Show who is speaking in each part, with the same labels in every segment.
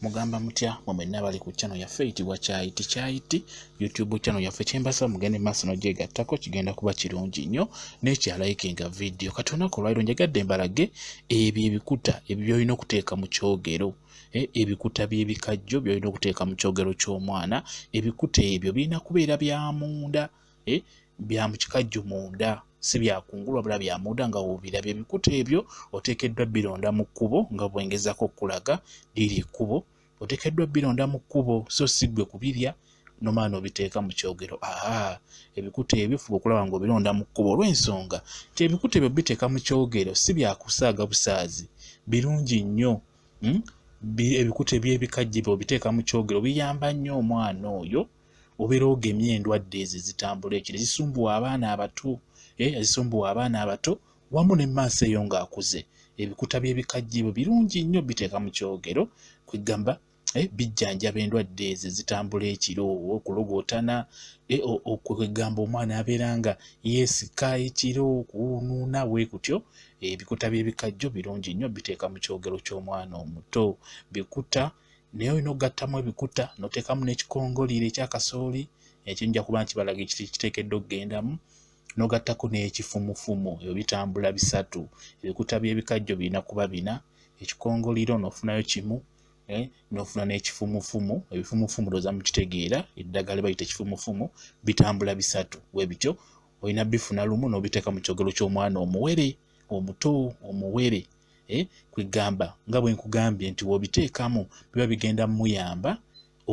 Speaker 1: Mugamba mutya mwenna bali ku channel yaffe eyitibwa Kyayiti YouTube channel yaffe kyembasa mugende maaso n'ogyegattako kigenda kuba kirungi nnyo n'ekyalayikinga video katona ko lwaliro njagadde mbalage ebyo ebikuta ebyo by'olina okuteeka mu kyogero ebikuta by'ebikajjo by'olina okuteeka mu kyogero ky'omwana ebikuta ebyo birina kubeera bya munda bya mu kikajjo munda si bya kungulu wabula bya munda nga wobirabye ebikuta ebyo oteekeddwa bironda mu kkubo nga bwengezako okulaga liri ekkubo oteekeddwa bironda mu kkubo so si ggwe kubirya nomaana obiteeka mu kyogero ebikuta ebyo fuba okulaba nga obironda mu kkubo olw'ensonga nti ebikuta ebyo biteeka mu kyogero si bya kusaaga busaazi birungi nnyo ebikuta eby'ebikajjo ebyo obiteeka mu kyogero biyamba nnyo omwana oyo obeera ogemye endwadde ezo zitambula ekiro zisumbuwa abaana abato wamu ne maaso eyo ng'akuze ebikuta by'ebikajjo ebyo birungi nnyo biteeka mu kyogero kwegamba bijjanjaba endwadde ezo zitambula ekiro okulogootana okwegamba omwana abeera nga yeesika ekiro kunuuna bwe kutyo ebikuta by'ebikajjo birungi nnyo biteeka mu kyogero ky'omwana omuto bikuta naye olina okugattamu ebikuta n'oteekamu n'ekikongoliiro ekyakasooli ekiyinja kuba nti balaga kiteekeddwa okugendamu n'ogattako n'ekifumufumu ebyo bitambula bisatu ebikuta by'ebikajjo birina kuba 4 ekikongoliiro n'ofunayo kimu n'ofuna n'ekifumufumu ebifumufumu looza mukitegeera eddagala bayita ekifumufumu bitambula bisatu bwe bityo olina bifuna lumu n'obiteeka mu kyogero ky'omwana omuwere omuto omuwere kwegamba nga bwe nkugambye nti wobiteekamu biba bigenda muyamba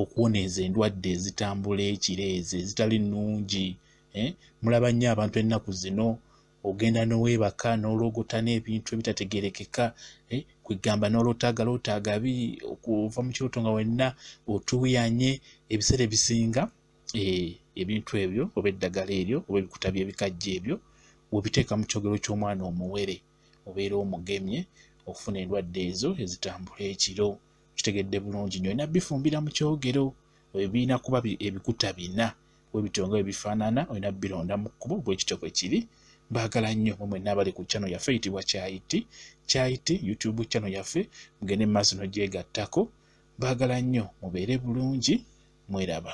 Speaker 1: okuwoneza endwadde ezitambula ekiro ezo ezitali nnungi mulaba nnyo abantu ennaku zino ogenda n'oweebaka n'ologota n'ebintu ebitategeerekeka kwegamba n'olotaaga okuva mu kiroto nga wenna otuuyanye ebiseera ebisinga ebintu ebyo oba eddagala eryo oba ebikuta by'ebikajjo ebyo webiteeka mu kyogero ky'omwana omuwere obeera omugemye okufuna endwadde ezo ezitambula ekiro kitegedde bulungi nnyo olina bifumbira mu kyogero birina kuba ebikuta 4 webityo nga ebifaanana olina bironda mu kkubo bwe kityo bwe kiri mbaagala nnyo mwenna abali ku channel yaffe eyitibwa Kyayiti YouTube channel yaffe mugende mu maaso n'ogyegattako mbaagala nnyo mubeere bulungi mweraba